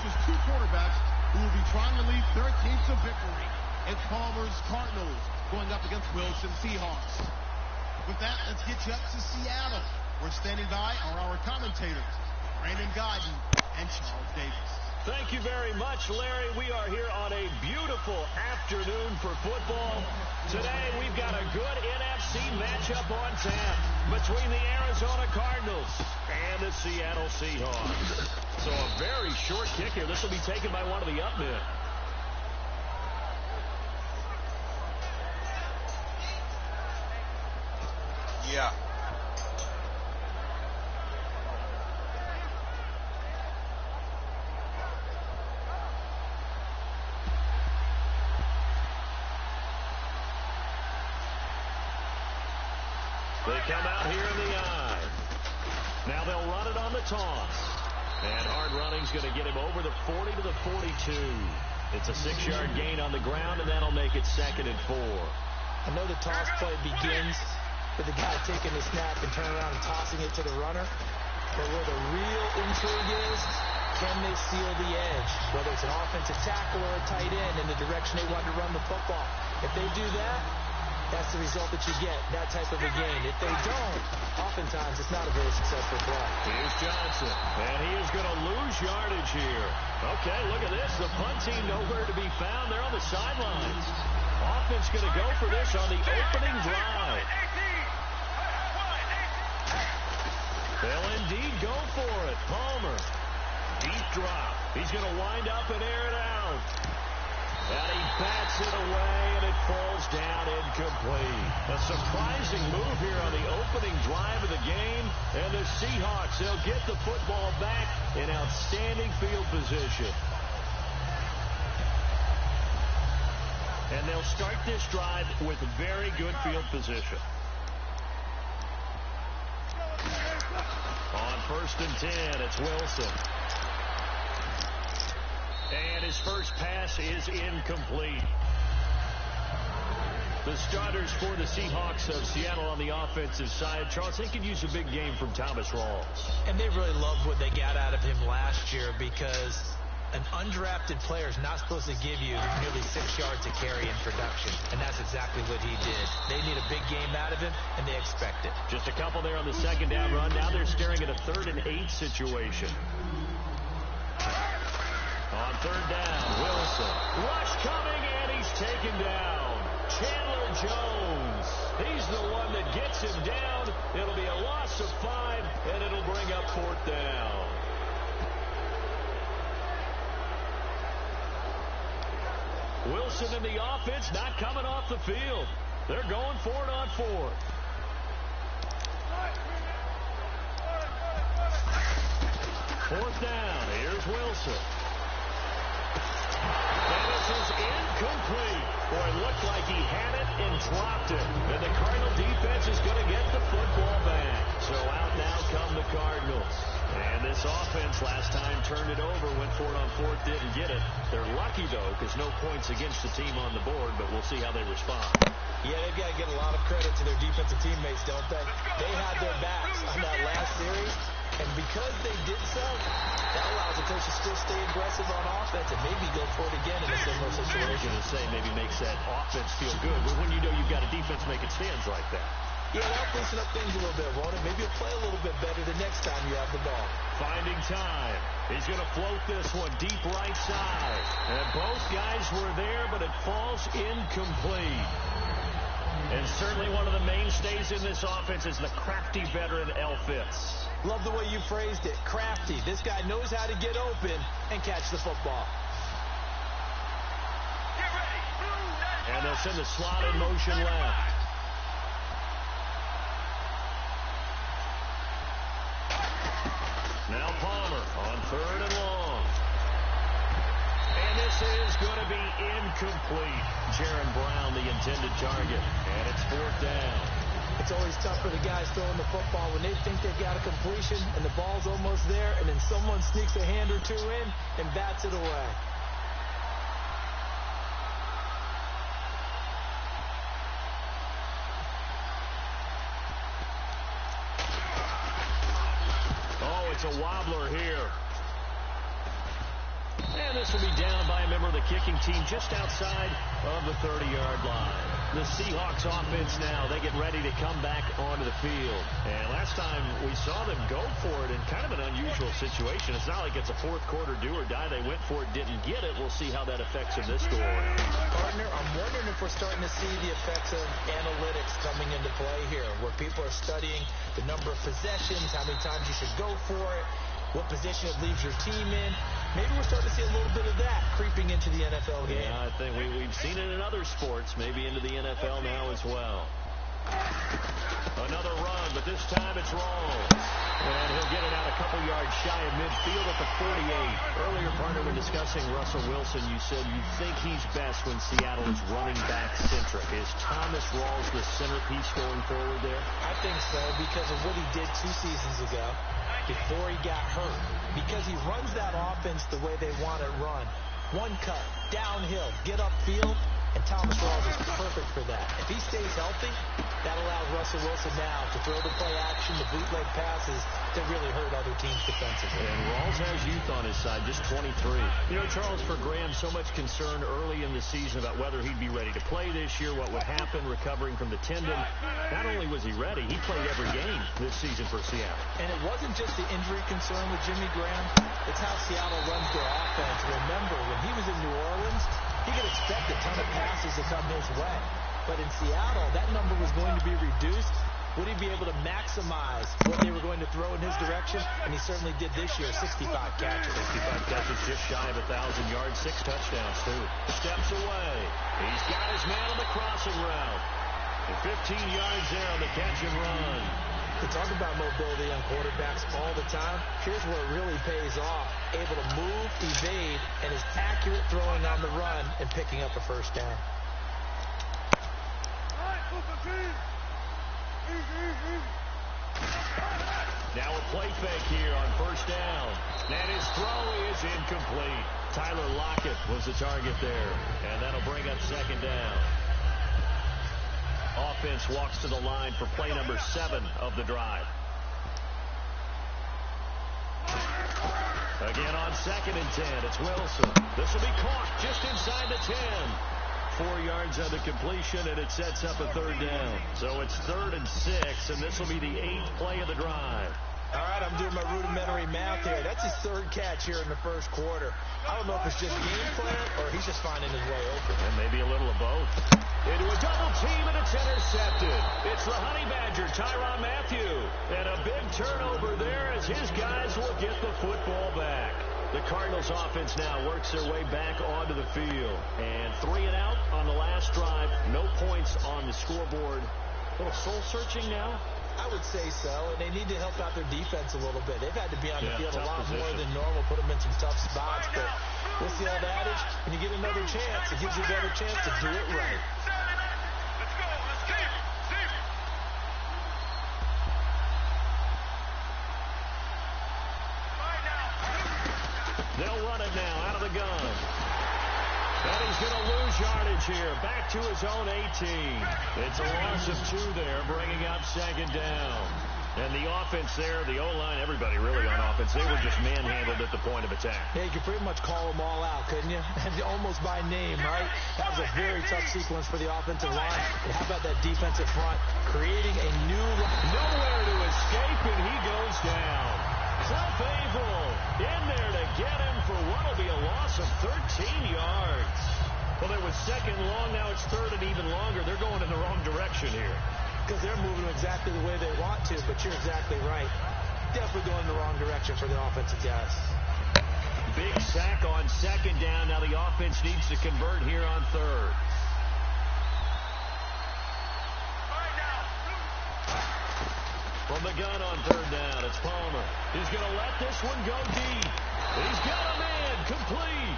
faces two quarterbacks who will be trying to lead their teams to victory. It's Palmer's Cardinals going up against Wilson Seahawks. With that, let's get you up to Seattle. We're standing by are our commentators, Brandon Guyton and Charles Davis. Thank you very much, Larry. We are here on a beautiful afternoon for football. Today, we've got a good NFC matchup on tap between the Arizona Cardinals and the Seattle Seahawks. So a very short kick here. This will be taken by one of the up men. Yeah. They come out here in the eye. Now they'll run it on the toss. And hard running's going to get him over the 40 to the 42. It's a 6-yard gain on the ground, and that'll make it 2nd and 4. I know the toss play begins with the guy taking the snap and turning around and tossing it to the runner. But where the real intrigue is, can they seal the edge? Whether it's an offensive tackle or a tight end in the direction they want to run the football. If they do that, that's the result that you get, that type of a gain. If they don't, oftentimes it's not a very successful play. Here's Johnson, and he is going to lose yardage here. Okay, look at this. The punt team nowhere to be found. They're on the sidelines. Offense going to go for this on the opening drive. They'll indeed go for it. Palmer, deep drop. He's going to wind up and air it out. And he bats it away, and it falls down incomplete. A surprising move here on the opening drive of the game. And the Seahawks, they'll get the football back in outstanding field position. And they'll start this drive with very good field position. On 1st and 10, it's Wilson. And his first pass is incomplete. The starters for the Seahawks of Seattle on the offensive side. Charles, they could use a big game from Thomas Rawls. And they really loved what they got out of him last year, because an undrafted player is not supposed to give you nearly 6 yards to carry in production. And that's exactly what he did. They need a big game out of him, and they expect it. Just a couple there on the 2nd down run. Now they're staring at a 3rd and 8 situation. On 3rd down, Wilson. Rush coming, and he's taken down. Chandler Jones. He's the one that gets him down. It'll be a loss of 5, and it'll bring up 4th down. Wilson and the offense not coming off the field. They're going for it on 4th. Fourth down. Here's Wilson. And this is incomplete. Boy, it looked like he had it and dropped it. And the Cardinal defense is going to get the football back. So out now come the Cardinals. And this offense last time turned it over, went for it on 4th, didn't get it. They're lucky, though, because no points against the team on the board, but we'll see how they respond. Yeah, they've got to get a lot of credit to their defensive teammates, don't they? They had their backs on that last series, and because they did so, that allows the coach to still stay aggressive on offense and maybe go for it again in a similar situation. I was going to say maybe makes that offense feel good, but when you know you've got a defense making stands like that. Yeah, that'll loosen up things a little bit, won't it? Maybe you'll play a little bit better the next time you have the ball. Finding time. He's going to float this one deep right side. And both guys were there, but it falls incomplete. And certainly one of the mainstays in this offense is the crafty veteran Fitz. Love the way you phrased it. Crafty. This guy knows how to get open and catch the football. And they'll send the slot in motion left. Now Palmer on 3rd and long. And this is going to be incomplete. Jaron Brown, the intended target. And it's 4th down. It's always tough for the guys throwing the football when they think they've got a completion and the ball's almost there, and then someone sneaks a hand or two in and bats it away. It's a wobbler here. this will be down by a member of the kicking team just outside of the 30-yard line. The Seahawks offense now, they get ready to come back onto the field. And last time we saw them go for it in kind of an unusual situation. It's not like it's a fourth quarter do or die. They went for it, didn't get it. We'll see how that affects them this go around. Partner, I'm wondering if we're starting to see the effects of analytics coming into play here, where people are studying the number of possessions, how many times you should go for it, what position it leaves your team in. Maybe we're starting to see a little bit of that creeping into the NFL game. Yeah, I think we've seen it in other sports, maybe into the NFL now as well. Another run, but this time it's wrong. And he'll get it out a couple yards shy of midfield at the 48. Earlier, partner, when discussing Russell Wilson, you said you think he's best when Seattle is running back centric. Is Thomas Rawls the centerpiece going forward there? I think so, because of what he did 2 seasons ago before he got hurt. Because he runs that offense the way they want it run. One cut, downhill, get upfield, and Thomas Rawls is perfect for that. If he stays healthy, that allows Russell Wilson now to throw the play action, the bootleg passes that really hurt other teams defensively. And Rawls has youth on his side, just 23. You know, Charles, for Graham, so much concern early in the season about whether he'd be ready to play this year, what would happen recovering from the tendon. Not only was he ready, he played every game this season for Seattle. And it wasn't just the injury concern with Jimmy Graham. It's how Seattle runs their offense. Remember, when he was in New Orleans, he could expect a ton of passes to come his way. But in Seattle, that number was going to be reduced. Would he be able to maximize what they were going to throw in his direction? And he certainly did this year, 65 catches. 65 catches, just shy of 1,000 yards, 6 touchdowns, too. Steps away. He's got his man on the crossing route. And 15 yards there on the catch and run. We talk about mobility on quarterbacks all the time. Here's where it really pays off. Able to move, evade, and is accurate throwing on the run and picking up a first down. Now a play fake here on first down. And his throw is incomplete. Tyler Lockett was the target there. And that'll bring up second down. Offense walks to the line for play number 7 of the drive. Again on 2nd and 10. It's Wilson. This will be caught just inside the 10. 4 yards on the completion, and it sets up a third down. So it's 3rd and 6, and this will be the 8th play of the drive. All right, I'm doing my rudimentary math here. That's his 3rd catch here in the first quarter. I don't know if it's just game plan or he's just finding his way open. And maybe a little of both. Into a double team, and it's intercepted. It's the Honey Badger, Tyrann Mathieu. And a big turnover there as his guys will get the football back. The Cardinals offense now works their way back onto the field. And 3 and out on the last drive. No points on the scoreboard. A little soul-searching now? I would say so, and they need to help out their defense a little bit. They've had to be on the field a lot more than normal, put them in some tough spots. But we'll see all the adage. When you get another chance, it gives you a better chance to do it right. They'll run it now out of the gun. And he's going to lose yardage here. Back to his own 18. It's a loss of 2 there, bringing up second down. And the offense there, the O-line, everybody really on offense, they were just manhandled at the point of attack. Yeah, you could pretty much call them all out, couldn't you? Almost by name, right? That was a very tough sequence for the offensive line. And how about that defensive front creating a new line? Nowhere to escape, and he goes down. Cliff Averill in there to get him for what will be a loss of 13 yards. Well, it was 2nd long. Now it's 3rd and even longer. They're going in the wrong direction here. Because they're moving exactly the way they want to, but you're exactly right. Definitely going in the wrong direction for the offensive guys. Big sack on 2nd down. Now the offense needs to convert here on 3rd. From the gun on 3rd down, it's Palmer. He's going to let this one go deep. He's got a man complete.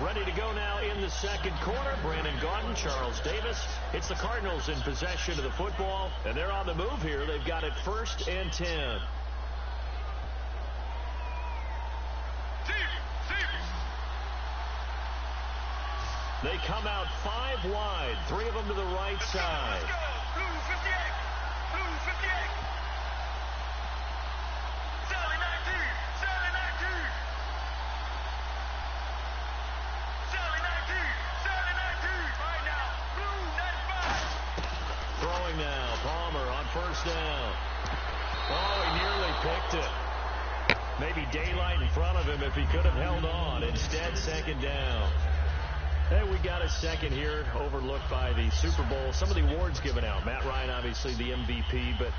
Ready to go now in the 2nd quarter. Brandon Gaudin, Charles Davis. It's the Cardinals in possession of the football, and they're on the move here. They've got it 1st and 10. They come out 5 wide, 3 of them to the right side. first down. Oh, he nearly picked it. Maybe daylight in front of him if he could have held on. Instead, second down. Hey, we got a second here overlooked by the Super Bowl. Some of the awards given out. Matt Ryan, obviously the MVP, but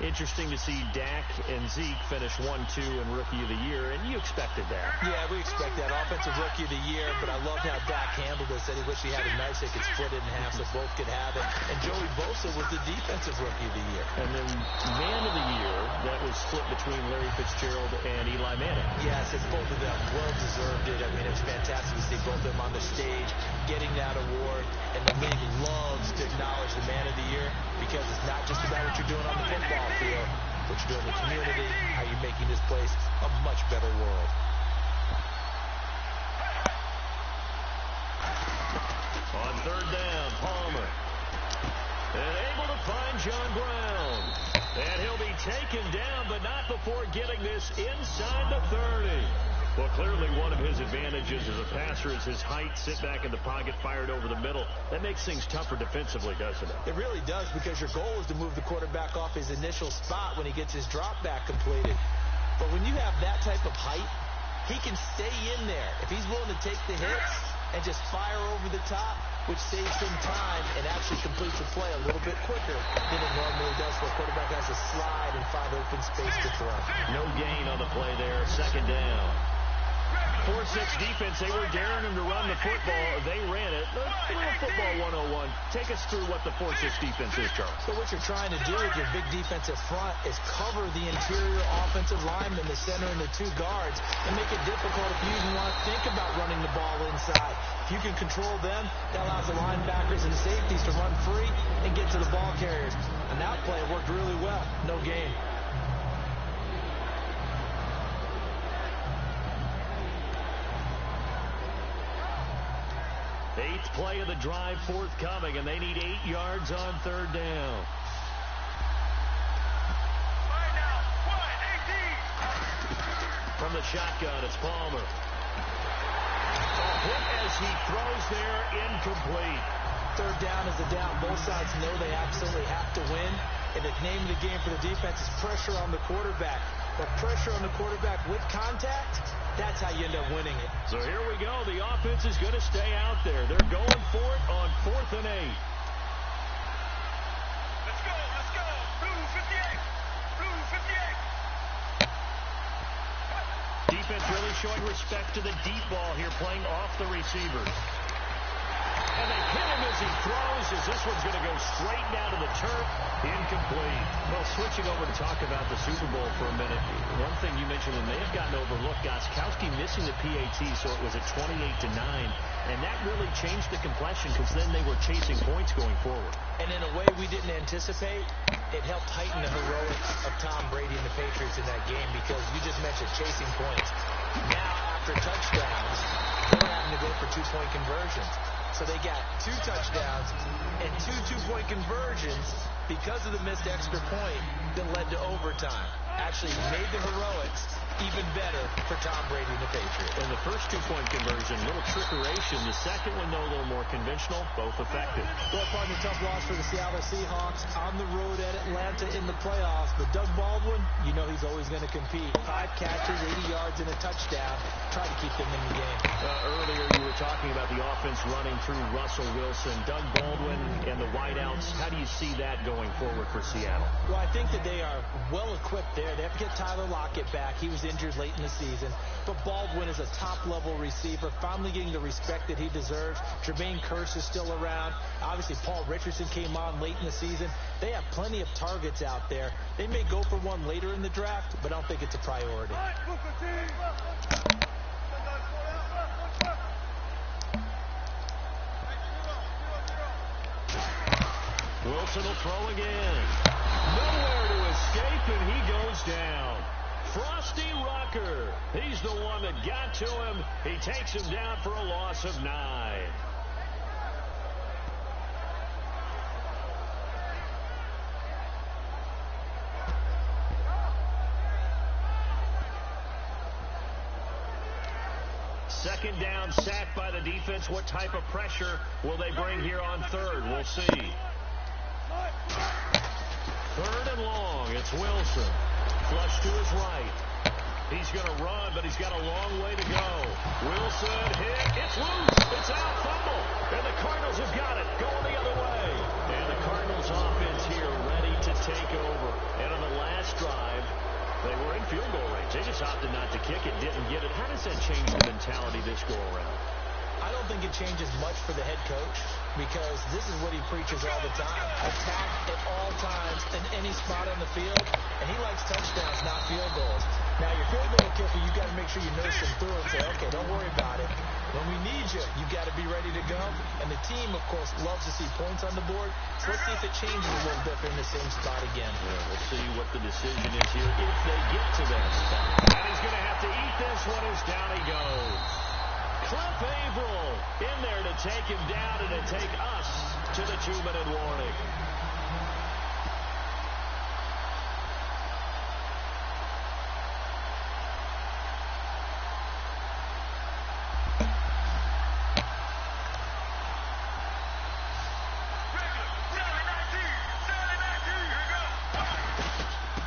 interesting to see Dak and Zeke finish 1-2 in Rookie of the Year, and you expected that. Yeah, we expect that. Offensive Rookie of the Year, but I loved how Dak handled it. Said he wished he had a knife so he could split it in half so both could have it. And Joey Bosa was the Defensive Rookie of the Year. And then Man of the Year, that was split between Larry Fitzgerald and Eli Manning. Yes, it's both of them. Well-deserved it. I mean, it was fantastic to see both of them on the stage getting that award. And the league loves to acknowledge the Man of the Year because it's not just about what you're doing on the football field, what you're doing in the community, how you're making this place a much better world. On third down, Palmer. And able to find John Brown. And he'll be taken down, but not before getting this inside the 30. Well, clearly one of his advantages as a passer is his height. Sit back in the pocket, fired over the middle. That makes things tougher defensively, doesn't it? It really does, because your goal is to move the quarterback off his initial spot when he gets his drop back completed. But when you have that type of height, he can stay in there. If he's willing to take the hits and just fire over the top, which saves him time and actually completes the play a little bit quicker than it normally does, so a quarterback has to slide and find open space to throw. No gain on the play there. Second down. 4-6 defense, they were daring him to run the football. They ran it. A little football 101. Take us through what the 4-6 defense is, Charles. So what you're trying to do with your big defensive front is cover the interior offensive lineman, the center, and the two guards, and make it difficult if you even want to think about running the ball inside. If you can control them, that allows the linebackers and the safeties to run free and get to the ball carriers. And that play worked really well. No gain. Eighth play of the drive forthcoming, and they need 8 yards on third down. From the shotgun, it's Palmer. A hit as he throws there, incomplete. Third down is the down. Both sides know they absolutely have to win. And the name of the game for the defense is pressure on the quarterback. But pressure on the quarterback with contact, that's how you end up winning it. So here we go. The offense is going to stay out there. They're going for it on 4th and 8. Let's go, let's go. Blue 58. Blue 58. Defense really showing respect to the deep ball here, playing off the receivers. And they hit him as he throws, as this one's going to go straight down to the turf. Incomplete. Well, switching over to talk about the Super Bowl for a minute. One thing you mentioned, and may have gotten overlooked, Gostkowski missing the PAT, so it was a 28-9. And that really changed the complexion because then they were chasing points going forward. And in a way we didn't anticipate, it helped heighten the heroics of Tom Brady and the Patriots in that game, because you just mentioned chasing points. Now, after touchdowns, they're having to go for 2-point conversions. So they got 2 touchdowns and 2 2-point conversions because of the missed extra point that led to overtime. Actually made the heroics even better for Tom Brady and the Patriots. And the first 2-point conversion, little trickeration. The second one, though, a little more conventional, both effective. Well, pardon the tough loss for the Seattle Seahawks on the road at Atlanta in the playoffs. But Doug Baldwin, you know he's always going to compete. 5 catches, 80 yards, and a touchdown. Try to keep them in the game. Earlier, you were talking about the offense running through Russell Wilson, Doug Baldwin, and the wideouts. How do you see that going forward for Seattle? Well, I think that they are well-equipped there. They have to get Tyler Lockett back. He was injured late in the season. But Baldwin is a top-level receiver, finally getting the respect that he deserves. Jermaine Kearse is still around. Obviously, Paul Richardson came on late in the season. They have plenty of targets out there. They may go for one later in the draft, but I don't think it's a priority. Wilson will throw again. Nowhere to escape, and he goes down. Frosty Rucker. He's the one that got to him. He takes him down for a loss of 9. Second down, sacked by the defense. What type of pressure will they bring here on third? We'll see. Third and long. It's Wilson. Flush to his right. He's going to run, but he's got a long way to go. Wilson hit. It's loose. It's out. Fumble. And the Cardinals have got it. Going the other way. And the Cardinals offense here ready to take over. And on the last drive, they were in field goal range. They just opted not to kick it, didn't get it. How does that change the mentality this go around? I don't think it changes much for the head coach because this is what he preaches all the time. Attack at all times in any spot on the field, and he likes touchdowns, not field goals. Now, your field goal kicker, you got to make sure you nurse him through and say, okay, don't worry about it. When we need you, you got to be ready to go. And the team, of course, loves to see points on the board. So let's see if it changes a little bit in the same spot again. Yeah, we'll see what the decision is here if they get to that spot. And he's going to have to eat this one as down he goes. Cliff Averill in there to take him down and to take us to the 2-minute warning.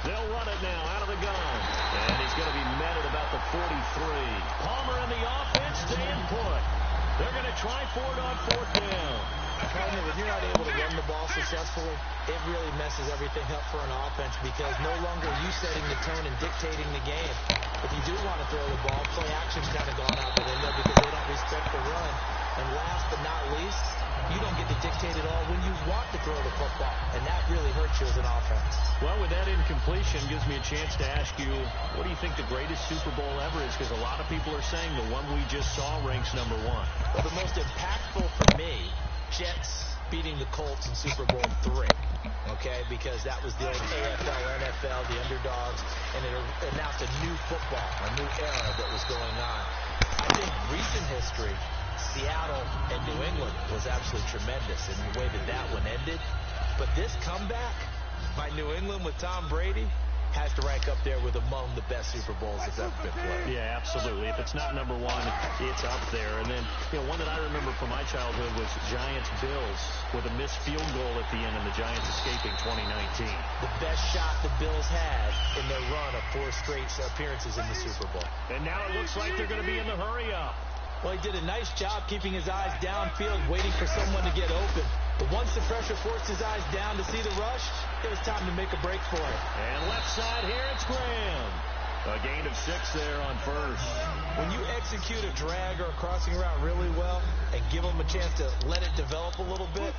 They'll run it now out of the gun. And he's going to be met at about the 43. Palmer in the offense staying put. They're going to try for it on fourth down. Partner, when you're not able to run the ball successfully, it really messes everything up for an offense because no longer are you setting the tone and dictating the game. If you do want to throw the ball, play action's kind of gone out the window because they don't respect the run. And last but not least, you don't get to dictate it all when you want to throw the football. And that really hurts you as an offense. Well, with that incompletion, gives me a chance to ask you, what do you think the greatest Super Bowl ever is? Because a lot of people are saying the one we just saw ranks #1. Well, the most impactful for me, Jets beating the Colts in Super Bowl III. Okay, because that was the old AFL, NFL, the underdogs, and it announced a new football, a new era that was going on. I think recent history, Seattle and New England was absolutely tremendous in the way that that one ended. But this comeback by New England with Tom Brady has to rank up there with among the best Super Bowls that's ever been played. Yeah, absolutely. If it's not #1, it's up there. And then, one that I remember from my childhood was Giants-Bills with a missed field goal at the end and the Giants escaping 2019. The best shot the Bills had in their run of 4 straight appearances in the Super Bowl. And now it looks like they're going to be in the hurry-up. Well, he did a nice job keeping his eyes downfield, waiting for someone to get open. But once the pressure forced his eyes down to see the rush, it was time to make a break for it. And left side here, it's Graham. A gain of 6 there on first. When you execute a drag or a crossing route really well and give them a chance to let it develop a little bit,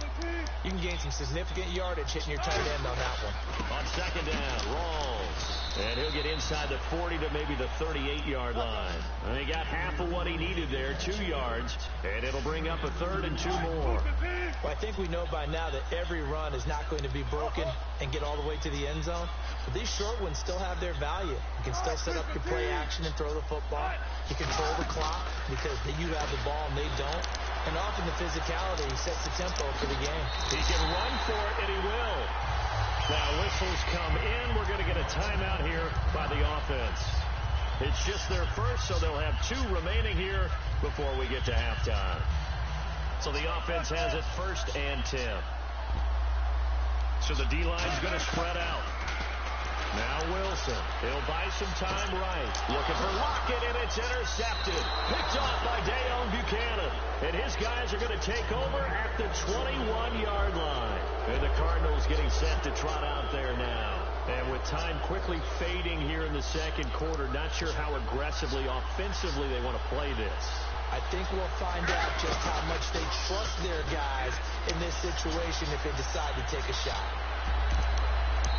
you can gain some significant yardage hitting your tight end on that one. On second down, Rawls. And he'll get inside the 40 to maybe the 38-yard line. And he got half of what he needed there, 2 yards. And it'll bring up a 3rd and 2 more. Well, I think we know by now that every run is not going to be broken and get all the way to the end zone. But these short ones still have their value. You can still set up your play action and throw the football. You control the clock because you have the ball and they don't. And often the physicality sets the tempo for the game. He can run for it, and he will. Now whistles come in. We're going to get a timeout here by the offense. It's just their first, so they'll have 2 remaining here before we get to halftime. So the offense has it 1st and 10. So the D-line's going to spread out. Now Wilson. He'll buy some time right. Looking for Lockett, and it's intercepted. Picked off by Deone Buchanan. And his guys are going to take over at the 21-yard line. And the Cardinals getting set to trot out there now. And with time quickly fading here in the second quarter, not sure how aggressively, offensively they want to play this. I think we'll find out just how much they trust their guys in this situation if they decide to take a shot.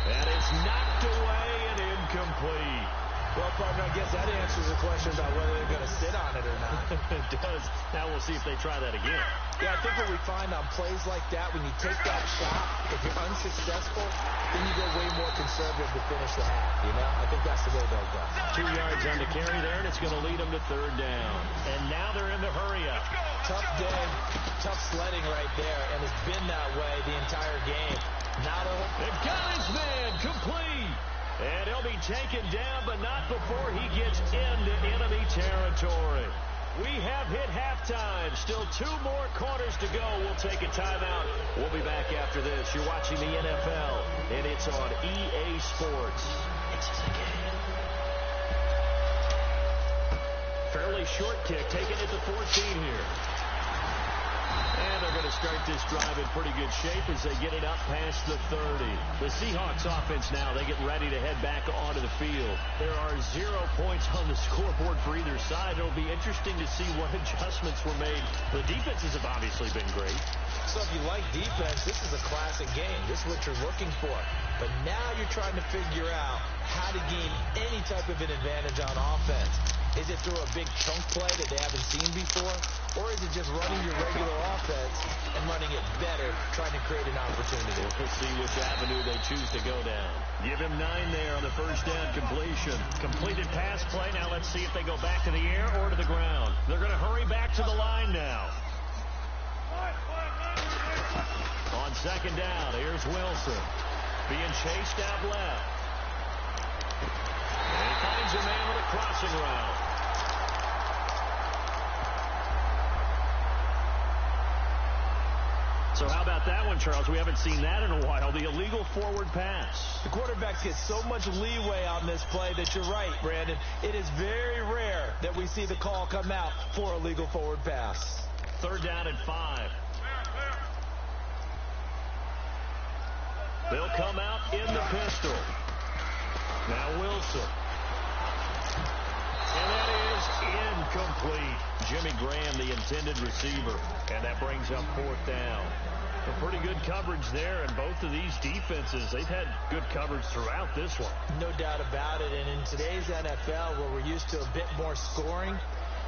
And it's knocked away and incomplete. Well, partner, I guess that answers the question about whether they're going to sit on it or not. It does. Now we'll see if they try that again. Yeah, I think what we find on plays like that, when you take that shot, if you're unsuccessful, then you go way more conservative to finish the half, you know? I think that's the way they'll go. 2 yards on the carry there, and it's going to lead them to 3rd down. And now they're in the hurry-up. Tough day, tough sledding right there, and it's been that way the entire game. They've got his man complete. And he'll be taken down, but not before he gets into enemy territory. We have hit halftime. Still 2 more quarters to go. We'll take a timeout. We'll be back after this. You're watching the NFL, and it's on EA Sports. It's a game. Fairly short kick, taking it to 14 here. And they're going to start this drive in pretty good shape as they get it up past the 30. The Seahawks offense now, they get ready to head back onto the field. There are 0 points on the scoreboard for either side. It'll be interesting to see what adjustments were made. The defenses have obviously been great. So if you like defense, this is a classic game. This is what you're looking for. But now you're trying to figure out how to gain any type of an advantage on offense. Is it through a big chunk play that they haven't seen before? Or is it just running your regular offense and running it better, trying to create an opportunity? We'll see which avenue they choose to go down. Give him 9 there on the first down completion. Completed pass play. Now let's see if they go back to the air or to the ground. They're going to hurry back to the line now. On second down, here's Wilson. Being chased out left. And he finds a man with a crossing route. So how about that one, Charles? We haven't seen that in a while. The illegal forward pass. The quarterbacks get so much leeway on this play that you're right, Brandon. It is very rare that we see the call come out for a legal forward pass. Third down and 5. They'll come out in the pistol. Now Wilson. And that is incomplete. Jimmy Graham, the intended receiver. And that brings up 4th down. A pretty good coverage there, and both of these defenses, they've had good coverage throughout this one. No doubt about it. And in today's NFL, where we're used to a bit more scoring,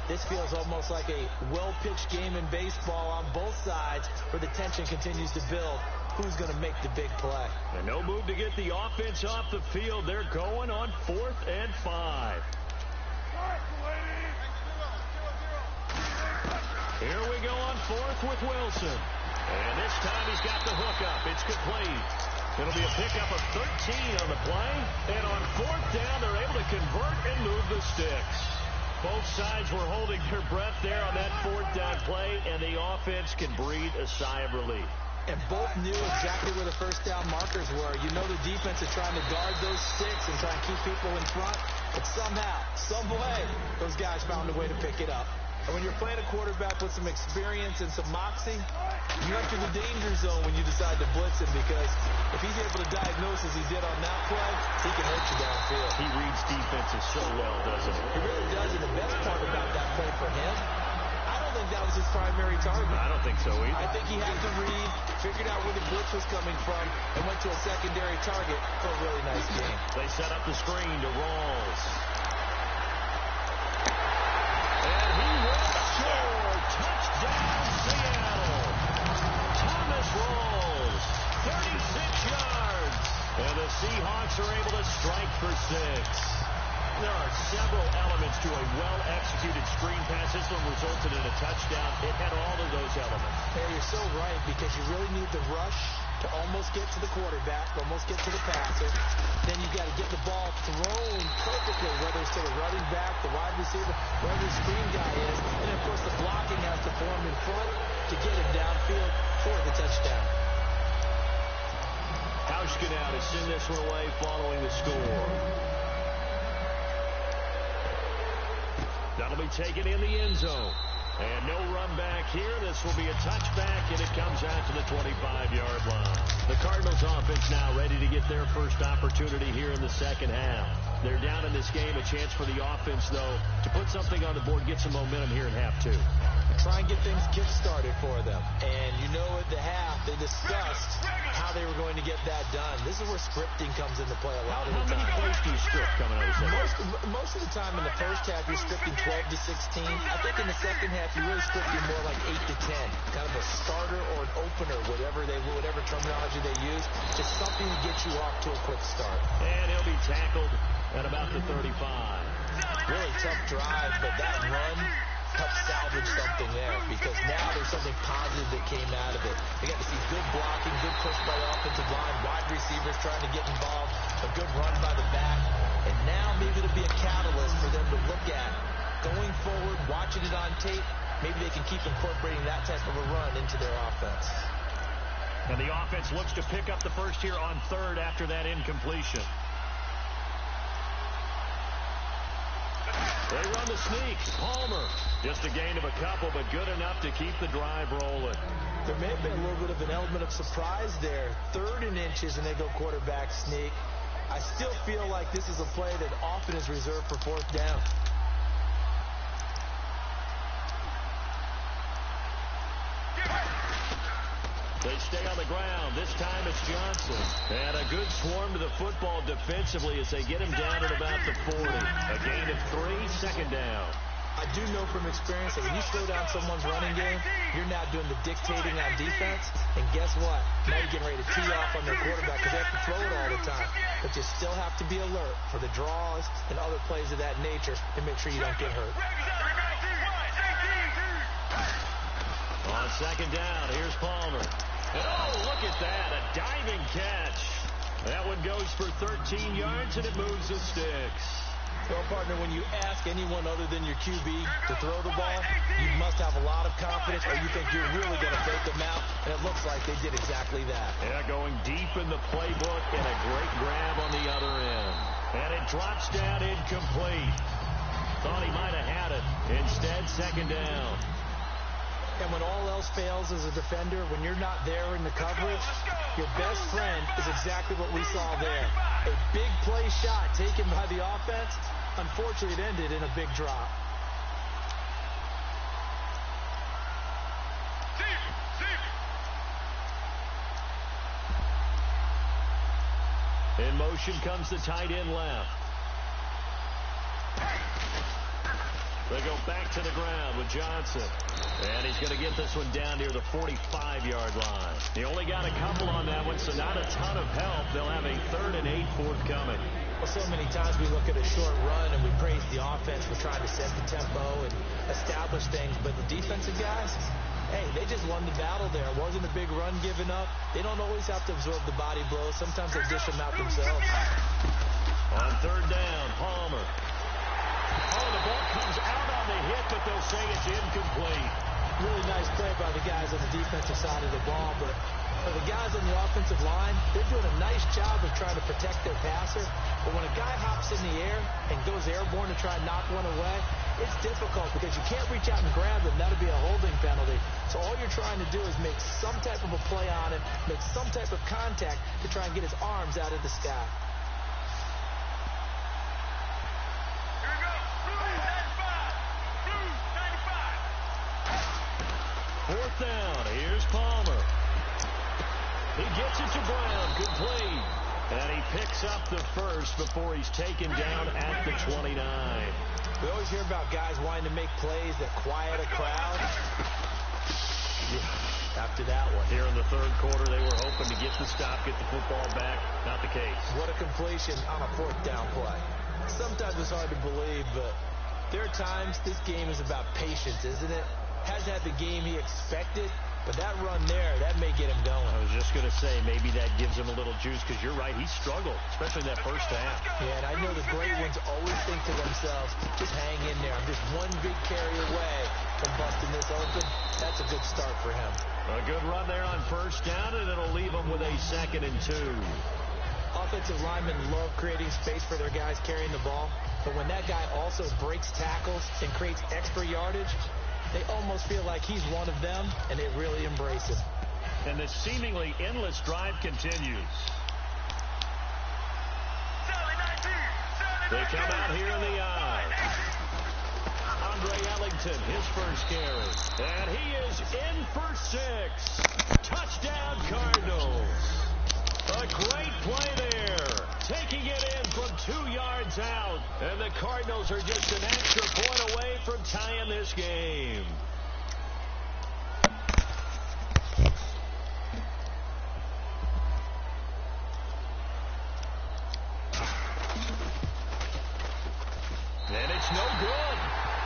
this feels almost like a well-pitched game in baseball on both sides where the tension continues to build. Who's going to make the big play? And no move to get the offense off the field. They're going on 4th and 5. Here we go on 4th with Wilson. And this time he's got the hook up. It's complete. It'll be a pickup of 13 on the play. And on 4th down, they're able to convert and move the sticks. Both sides were holding their breath there on that 4th down play, and the offense can breathe a sigh of relief. And both knew exactly where the first down markers were. You know the defense is trying to guard those sticks and try and keep people in front. But somehow, some way, those guys found a way to pick it up. And when you're playing a quarterback with some experience and some moxie, you enter the danger zone when you decide to blitz him, because if he's able to diagnose as he did on that play, he can hurt you downfield. He reads defenses so well, doesn't he? He really does. And the best part about that play for him, I don't think that was his primary target. I don't think so either. I think he had to read, figured out where the blitz was coming from, and went to a secondary target for a really nice game. They set up the screen to Rawls. And he will score. Touchdown, Seattle. Thomas Rawls, 36 yards. And the Seahawks are able to strike for 6. There are several elements to a well-executed screen pass. This one resulted in a touchdown. It had all of those elements. Hey, you're so right, because you really need the rush to almost get to the quarterback, almost get to the passer. Then you've got to get the ball thrown perfectly, whether it's to the running back, the wide receiver, wherever the screen guy is. And, of course, the blocking has to form in front to get him downfield for the touchdown. Hauschka now to send this one away following the score. That'll be taken in the end zone. And no run back here. This will be a touchback, and it comes out to the 25-yard line. The Cardinals offense now ready to get their first opportunity here in the second half. They're down in this game. A chance for the offense, though, to put something on the board, get some momentum here in half 2. Try and get things kick-started for them. And you know at the half, they discussed how they were going to get that done. This is where scripting comes into play a lot of the time. How many plays do you script coming out of the second? Most of the time in the first half, you're scripting 12 to 16. I think in the second half, you're really scripting more like 8 to 10. Kind of a starter or an opener, whatever terminology they use. Just something to get you off to a quick start. And he'll be tackled at about the 35. Really tough drive, but that run helped salvage something there, because now there's something positive that came out of it. They got to see good blocking, good push by the offensive line, wide receivers trying to get involved, a good run by the back, and now maybe it'll be a catalyst for them to look at going forward, watching it on tape, maybe they can keep incorporating that type of a run into their offense. And the offense looks to pick up the first here on third after that incompletion. They run the sneak. Palmer. Just a gain of a couple, but good enough to keep the drive rolling. There may have been a little bit of an element of surprise there. 3rd and inches, and they go quarterback sneak. I still feel like this is a play that often is reserved for 4th down. They stay on the ground. This time it's Johnson. And a good swarm to the football defensively as they get him down at about the 40. A gain of 3, 2nd down. I do know from experience that when you slow down someone's running game, you're now doing the dictating on defense. And guess what? Now you're getting ready to tee off on their quarterback because they have to throw it all the time. But you still have to be alert for the draws and other plays of that nature and make sure you don't get hurt. On 2nd down, here's Palmer. And oh, look at that, a diving catch. That one goes for 13 yards, and it moves the sticks. Well, partner, when you ask anyone other than your QB to throw the ball, you must have a lot of confidence or you think you're really going to break them out, and it looks like they did exactly that. Yeah, going deep in the playbook and a great grab on the other end. And it drops down incomplete. Thought he might have had it. Instead, 2nd down. And when all else fails as a defender, when you're not there in the coverage, your best friend is exactly what we saw there. A big play shot taken by the offense. Unfortunately, it ended in a big drop. In motion comes the tight end left. They go back to the ground with Johnson. And he's going to get this one down near the 45-yard line. He only got a couple on that one, so not a ton of help. They'll have a 3rd and 8 forthcoming. Well, so many times we look at a short run and we praise the offense for trying to set the tempo and establish things. But the defensive guys, hey, they just won the battle there. It wasn't a big run given up. They don't always have to absorb the body blows. Sometimes they dish them out themselves. On 3rd down, Palmer. Oh, the ball comes out on the hit, but they'll say it's incomplete. Really nice play by the guys on the defensive side of the ball, but for the guys on the offensive line, they're doing a nice job of trying to protect their passer. But when a guy hops in the air and goes airborne to try and knock one away, it's difficult because you can't reach out and grab them. That'll be a holding penalty. So all you're trying to do is make some type of a play on him, make some type of contact to try and get his arms out of the sky. 4th down. Here's Palmer. He gets it to Brown. Complete. And he picks up the first before he's taken down at the 29. We always hear about guys wanting to make plays that quiet a crowd. Yeah, after that one. Here in the 3rd quarter, they were hoping to get the stop, get the football back. Not the case. What a completion on a 4th down play. Sometimes it's hard to believe, but there are times this game is about patience, isn't it? Hasn't had the game he expected, but that run there, that may get him going. I was just going to say, maybe that gives him a little juice, because you're right, he struggled, especially in that first half. Yeah, and I know the great ones always think to themselves, just hang in there. I'm just one big carry away from busting this open. That's a good start for him. A good run there on 1st down, and it'll leave him with a 2nd and 2. Offensive linemen love creating space for their guys carrying the ball, but when that guy also breaks tackles and creates extra yardage, they almost feel like he's one of them, and they really embrace him. And the seemingly endless drive continues. They come out here in the eye. Andre Ellington, his first carry. And he is in for 6. Touchdown, Cardinals. A great play there. Taking it in from 2 yards out. And the Cardinals are just an extra point away from tying this game. And it's no good.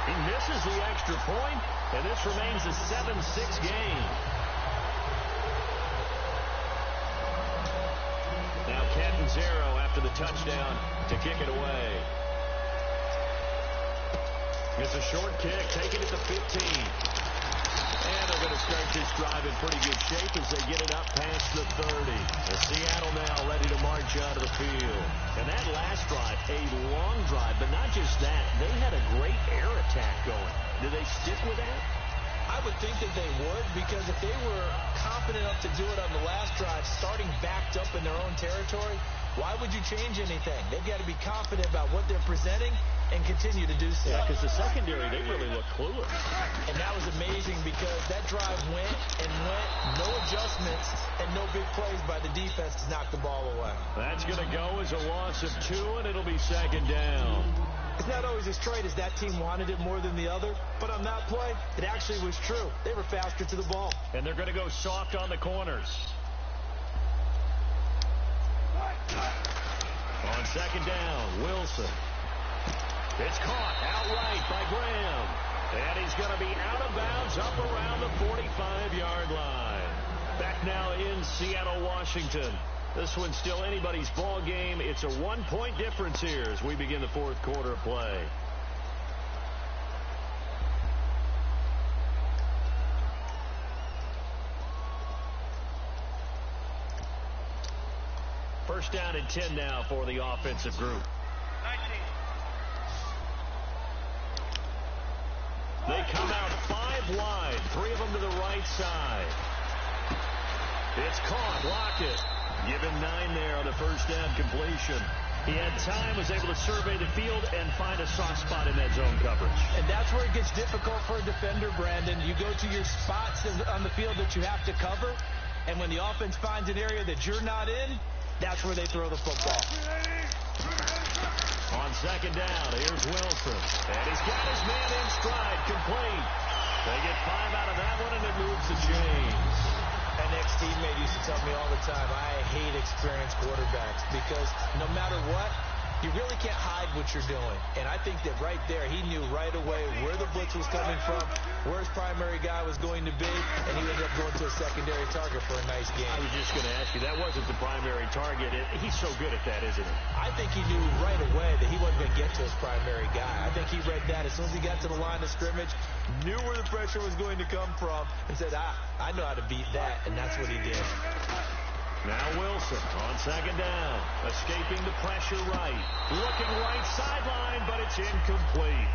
He misses the extra point, and this remains a 7-6 game. Now Catanzaro after the touchdown to kick it away. It's a short kick, taking it to 15. And they're going to start this drive in pretty good shape as they get it up past the 30. And Seattle now ready to march out of the field. And that last drive, a long drive, but not just that. They had a great air attack going. Do they stick with that? I would think that they would, because if they were confident enough to do it on the last drive, starting backed up in their own territory, why would you change anything? They've got to be confident about what they're presenting and continue to do so. Yeah, because the secondary, they really look clueless. And that was amazing because that drive went and went, no adjustments and no big plays by the defense to knock the ball away. That's going to go as a loss of 2, and it'll be second down. It's not always as straight as that team wanted it more than the other, but on that play, it actually was true. They were faster to the ball. And they're going to go soft on the corners. On second down, Wilson. It's caught outright by Graham. And he's going to be out of bounds up around the 45-yard line. Back now in Seattle, Washington. This one's still anybody's ball game. It's a 1-point difference here as we begin the fourth quarter of play. First down and 10 now for the offensive group. 19. They come out 5 wide, 3 of them to the right side. It's caught, Lockett. Given 9 there on the first down completion. He had time, was able to survey the field and find a soft spot in that zone coverage. And that's where it gets difficult for a defender, Brandon. You go to your spots on the field that you have to cover, and when the offense finds an area that you're not in, that's where they throw the football. On second down, here's Wilson. And he's got his man in stride, complete. They get 5 out of that one, and it moves the chains. An ex-teammate used to tell me all the time, I hate experienced quarterbacks because no matter what, you really can't hide what you're doing. And I think that right there, he knew right away where the blitz was coming from, where his primary guy was going to be, and he ended up going to a secondary target for a nice game. I was just going to ask you, that wasn't the primary target. He's so good at that, isn't he? I think he knew right away that he wasn't going to get to his primary guy. I think he read that as soon as he got to the line of scrimmage, knew where the pressure was going to come from, and said, I know how to beat that, and that's what he did. Now Wilson on second down, escaping the pressure right, looking right sideline, but it's incomplete.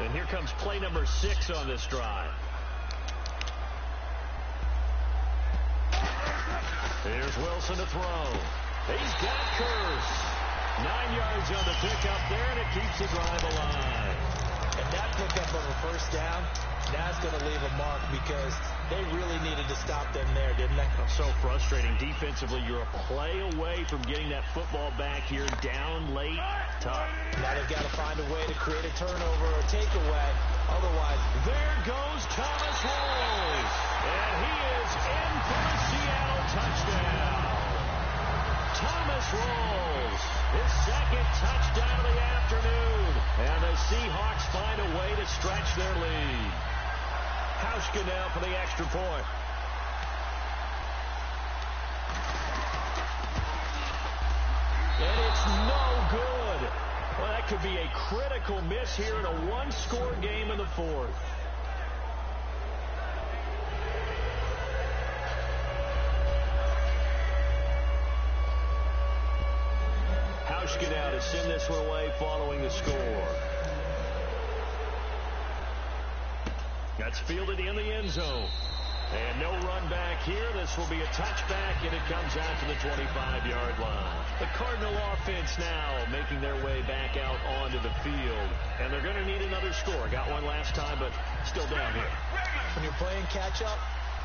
And here comes play number 6 on this drive. Here's Wilson to throw. He's got Curse. 9 yards on the pickup there, and it keeps the drive alive. And that pickup of a first down, that's going to leave a mark because they really needed to stop them there, didn't they? So frustrating. Defensively, you're a play away from getting that football back here, down late, tough. Now they've got to find a way to create a turnover or a takeaway. Otherwise, there goes Thomas Rolls. And he is in for a Seattle touchdown. Thomas Rolls, his second touchdown of the afternoon. And the Seahawks find a way to stretch their lead. Hauschka now for the extra point. And it's no good. Well, that could be a critical miss here in a one-score game in the fourth. Hauschka now to send this one away following the score. That's fielded in the end zone. And no run back here. This will be a touchback, and it comes out to the 25-yard line. The Cardinal offense now making their way back out onto the field. And they're going to need another score. Got one last time, but still down here. When you're playing catch-up,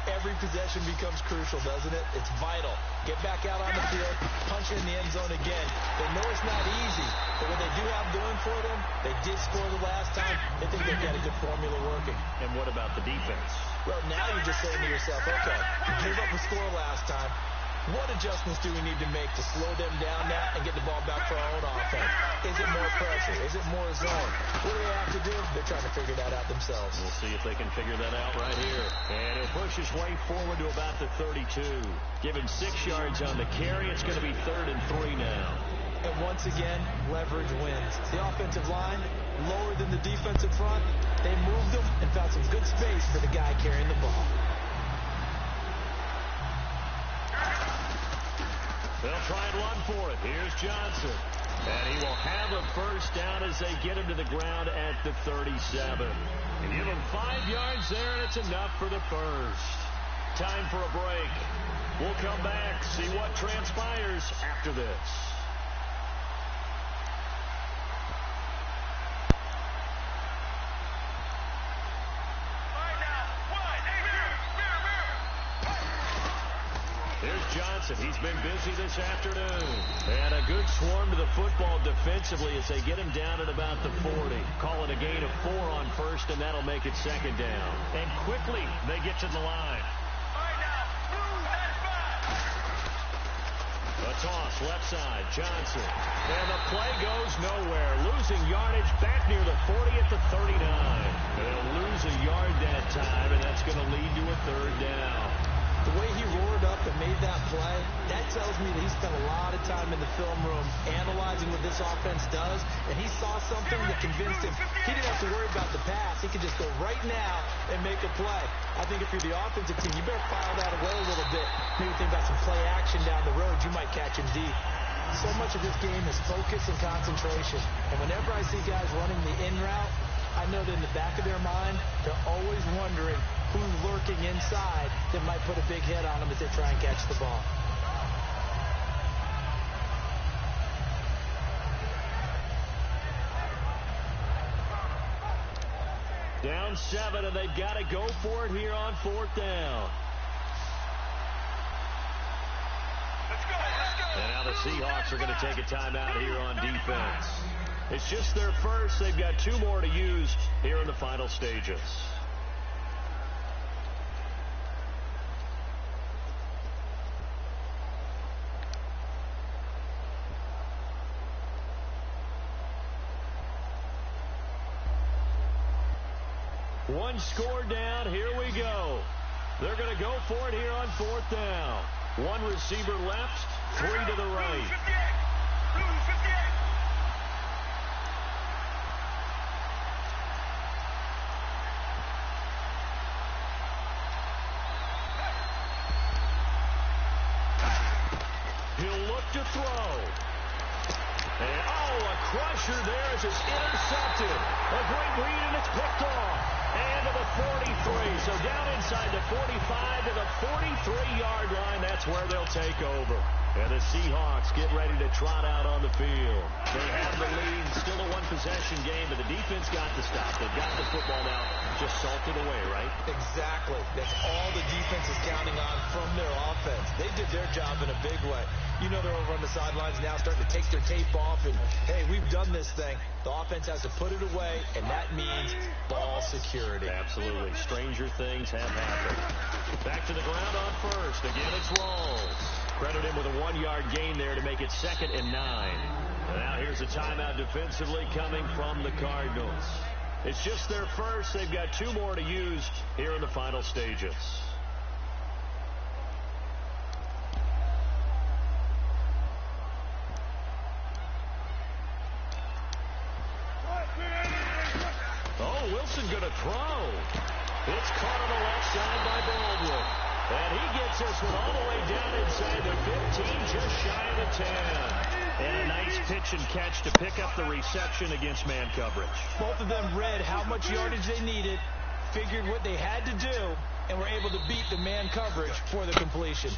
every possession becomes crucial, doesn't it? It's vital. Get back out on the field, punch in the end zone again. They know it's not easy, but what they do have going for them, they did score the last time. They think they've got a good formula working. And what about the defense? Well, now you're just saying to yourself, okay, you gave up a score last time. What adjustments do we need to make to slow them down now and get the ball back for our own offense? Is it more pressure? Is it more zone? What do they have to do? They're trying to figure that out themselves. We'll see if they can figure that out right here. And he'll push his way forward to about the 32. Give him 6 yards on the carry. It's going to be 3rd and 3 now. And once again, leverage wins. The offensive line, lower than the defensive front. They moved them and found some good space for the guy carrying the ball. They'll try and run for it. Here's Johnson. And he will have a first down as they get him to the ground at the 37. And give him 5 yards there, and it's enough for the first. Time for a break. We'll come back, see what transpires after this. Johnson, he's been busy this afternoon. And a good swarm to the football defensively as they get him down at about the 40. Call it a gain of 4 on first, and that'll make it 2nd down. And quickly, they get to the line. A toss, left side, Johnson. And the play goes nowhere. Losing yardage back near the 40 at the 39. They'll lose a yard that time, and that's going to lead to a 3rd down. The way he roared up and made that play, that tells me that he spent a lot of time in the film room analyzing what this offense does, and he saw something that convinced him he didn't have to worry about the pass. He could just go right now and make a play. I think if you're the offensive team, you better file that away a little bit. Maybe think about some play action down the road. You might catch him deep. So much of this game is focus and concentration, and whenever I see guys running the in route, I know that in the back of their mind, they're always wondering who's lurking inside that might put a big hit on them as they try and catch the ball. Down 7, and they've got to go for it here on 4th down. And now the Seahawks are going to take a timeout here on defense. It's just their first. They've got 2 more to use here in the final stages. One score down. Here we go. They're going to go for it here on 4th down. 1 receiver left, 3 to the right. He'll look to throw. And, a crusher there as it's intercepted. A great read, and it's picked off. And to the 43. So down inside the 45 to the 43-yard line. That's where they'll take over. And the Seahawks get ready to trot out on the field. They have the lead. Still a 1-possession game, but the defense got the stop. They've got the football now. Just salted away, right? Exactly. That's all the defense is counting on from their offense. They did their job in a big way. You know they're over on the sidelines now starting to take their tape off and, hey, we've done this thing. The offense has to put it away, and that means ball security. Absolutely. Stranger things have happened. Back to the ground on first. Again, it's Rawls. Credit him with a 1-yard gain there to make it 2nd and 9. And now here's a timeout defensively coming from the Cardinals. It's just their first. They've got 2 more to use here in the final stages. Oh, Wilson going to throw. It's caught on the left side by Baldwin. And he gets this one all the way down inside the 15, just shy of the 10. And a nice pitch and catch to pick up the reception against man coverage. Both of them read how much yardage they needed, figured what they had to do, and were able to beat the man coverage for the completion.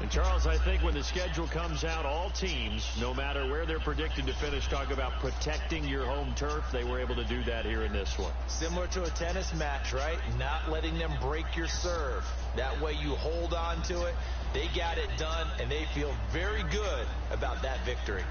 And, Charles, I think when the schedule comes out, all teams, no matter where they're predicted to finish, talk about protecting your home turf. They were able to do that here in this one. Similar to a tennis match, right? Not letting them break your serve. That way you hold on to it. They got it done, and they feel very good about that victory.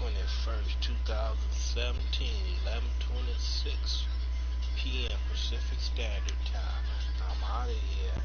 21st, 2017, 11:26 p.m. Pacific Standard Time. I'm out of here.